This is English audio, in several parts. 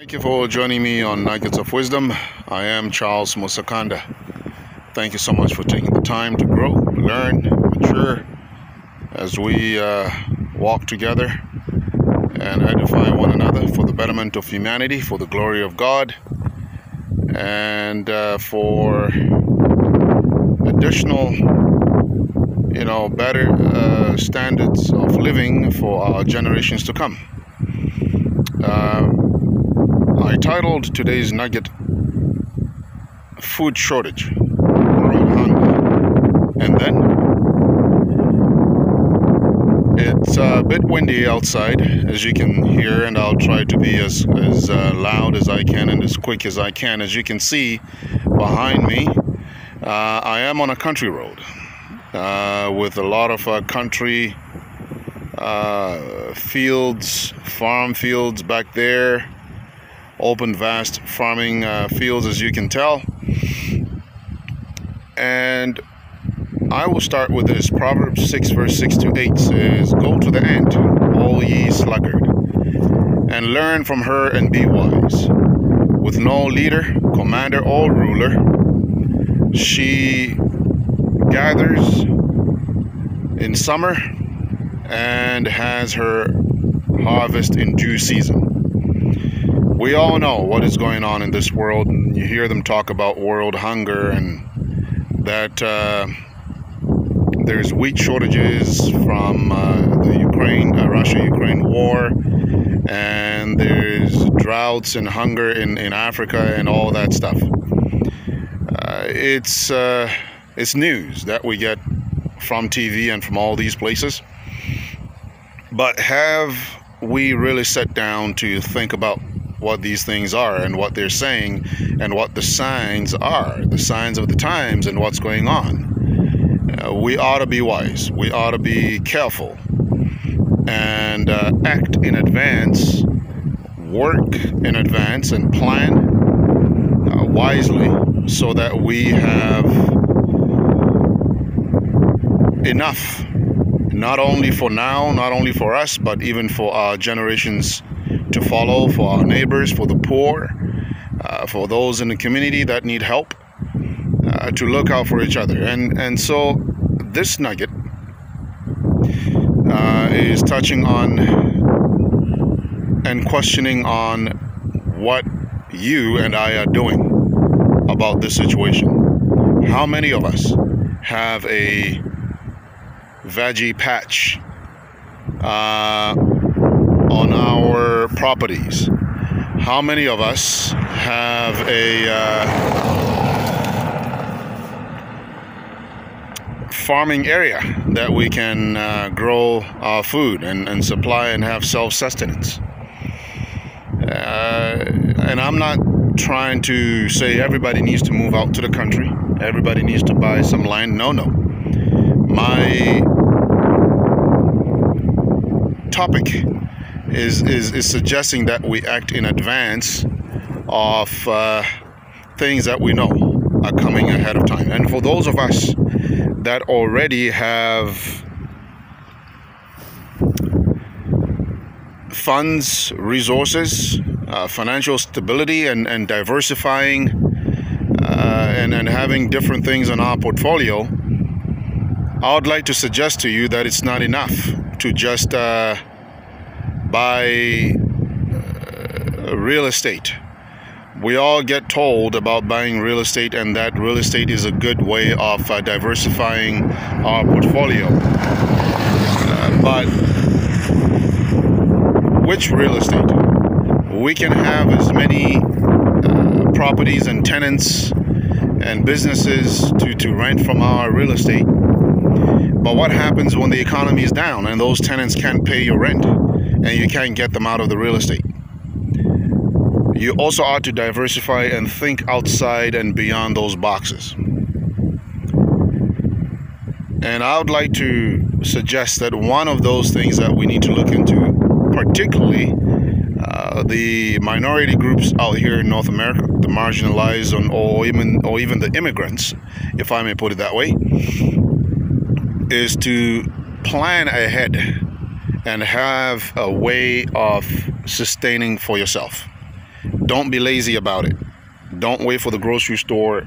Thank you for joining me on Nuggets of Wisdom. I am Charles Musakanda. Thank you so much for taking the time to grow, learn, mature as we walk together and edify one another for the betterment of humanity, for the glory of God, and for additional, better standards of living for our generations to come. I titled today's nugget, Food Shortage, World Hunger. And then, it's a bit windy outside, as you can hear, and I'll try to be as loud as I can and as quick as I can. As you can see behind me, I am on a country road with a lot of country fields, farm fields back there. Open, vast farming fields, as you can tell. And I will start with this. Proverbs 6 verse 6 to 8 says, "Go to the ant, all ye sluggard, and learn from her and be wise. With no leader, commander, or ruler, she gathers in summer and has her harvest in due season." We all know what is going on in this world, and you hear them talk about world hunger and that there's wheat shortages from the Russia-Ukraine war, and there's droughts and hunger in Africa and all that stuff. It's news that we get from TV and from all these places. But have we really sat down to think about what these things are and what they're saying and what the signs are, the signs of the times and what's going on? We ought to be wise. We ought to be careful and act in advance, work in advance, and plan wisely so that we have enough, not only for now, not only for us, but even for our generations to follow, for our neighbors, for the poor, for those in the community that need help, to look out for each other. And so this nugget is touching on and questioning on what you and I are doing about this situation. How many of us have a veggie patch on our properties? How many of us have a farming area that we can grow our food and supply and have self-sustenance? And I'm not trying to say everybody needs to move out to the country, everybody needs to buy some land. No. My topic is suggesting that we act in advance of things that we know are coming ahead of time. And for those of us that already have funds, resources, financial stability, and diversifying and having different things in our portfolio, I would like to suggest to you that it's not enough to just buy real estate. We all get told about buying real estate, and that real estate is a good way of diversifying our portfolio. But which real estate? We can have as many properties and tenants and businesses to rent from our real estate. But what happens when the economy is down and those tenants can't pay your rent and you can't get them out of the real estate? You also ought to diversify and think outside and beyond those boxes. And I would like to suggest that one of those things that we need to look into, particularly the minority groups out here in North America, the marginalized or even the immigrants, if I may put it that way, is to plan ahead and have a way of sustaining for yourself. Don't be lazy about it. Don't wait for the grocery store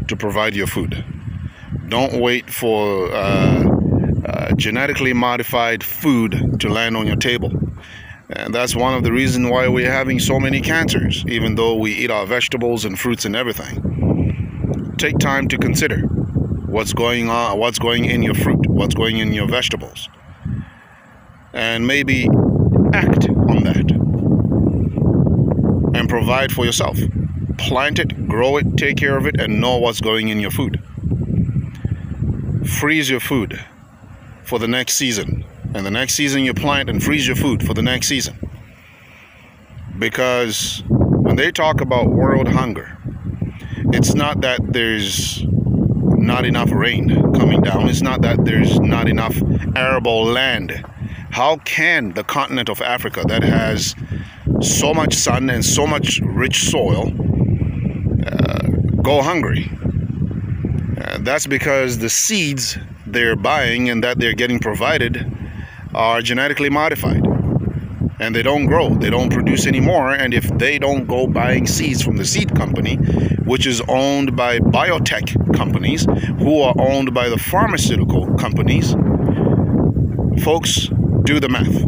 to provide your food. Don't wait for genetically modified food to land on your table. And that's one of the reasons why we're having so many cancers, even though we eat our vegetables and fruits and everything. Take time to consider what's going on, what's going in your fruit, what's going in your vegetables, and maybe act on that and provide for yourself. Plant it, grow it, take care of it, and know what's going in your food. Freeze your food for the next season, and the next season you plant and freeze your food for the next season. Because when they talk about world hunger, it's not that there's not enough rain coming down. It's not that there's not enough arable land. How can the continent of Africa, that has so much sun and so much rich soil, go hungry? That's because the seeds they're buying and that they're getting provided are genetically modified, and they don't grow, they don't produce anymore. And if they don't go buying seeds from the seed company, which is owned by biotech companies who are owned by the pharmaceutical companies, folks, do the math.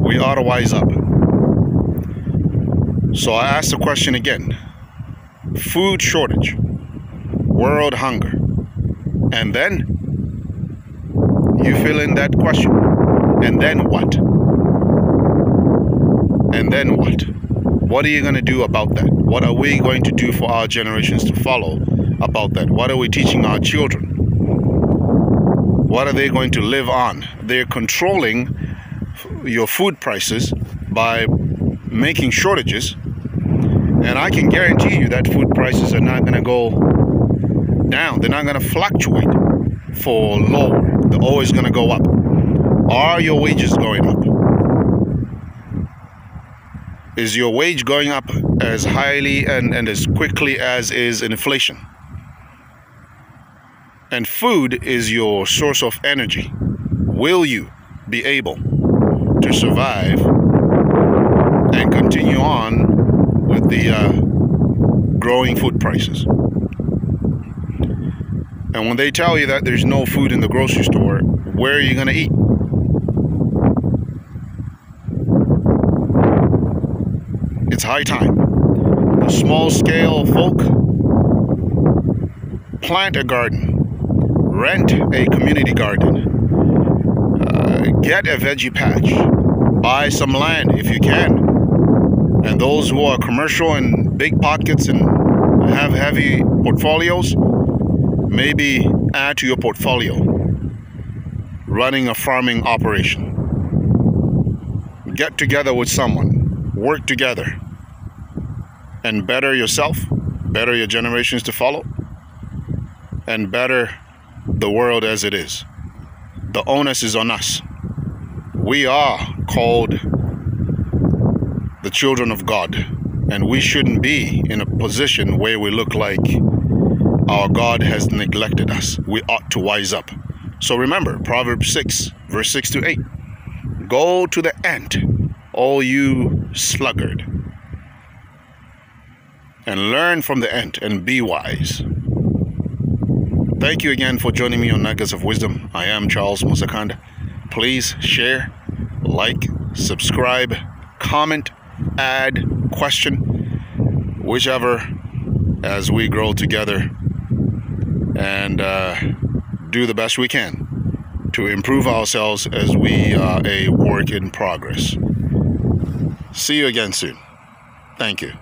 We ought to wise up. So I ask the question again: food shortage, world hunger, and then you fill in that question. And then what? And then what? What are you going to do about that? What are we going to do for our generations to follow about that? What are we teaching our children? What are they going to live on? They're controlling your food prices by making shortages. And I can guarantee you that food prices are not going to go down. They're not going to fluctuate for lower. They're always going to go up. Are your wages going up? Is your wage going up as highly and as quickly as is inflation? And food is your source of energy. Will you be able to survive and continue on with the growing food prices? And when they tell you that there's no food in the grocery store, where are you going to eat? It's high time. The small-scale folk, plant a garden, rent a community garden, get a veggie patch, buy some land if you can. And those who are commercial and big pockets and have heavy portfolios, maybe add to your portfolio running a farming operation. Get together with someone, work together, and better yourself, better your generations to follow, and better the world as it is. The onus is on us. We are called the children of God, and we shouldn't be in a position where we look like our God has neglected us. We ought to wise up. So remember, Proverbs 6, verse 6 to 8. Go to the ant, all you sluggard, and learn from the ant and be wise. Thank you again for joining me on Nuggets of Wisdom. I am Charles Musakanda. Please share, like, subscribe, comment, add, question, whichever, as we grow together and do the best we can to improve ourselves as we are a work in progress. See you again soon. Thank you.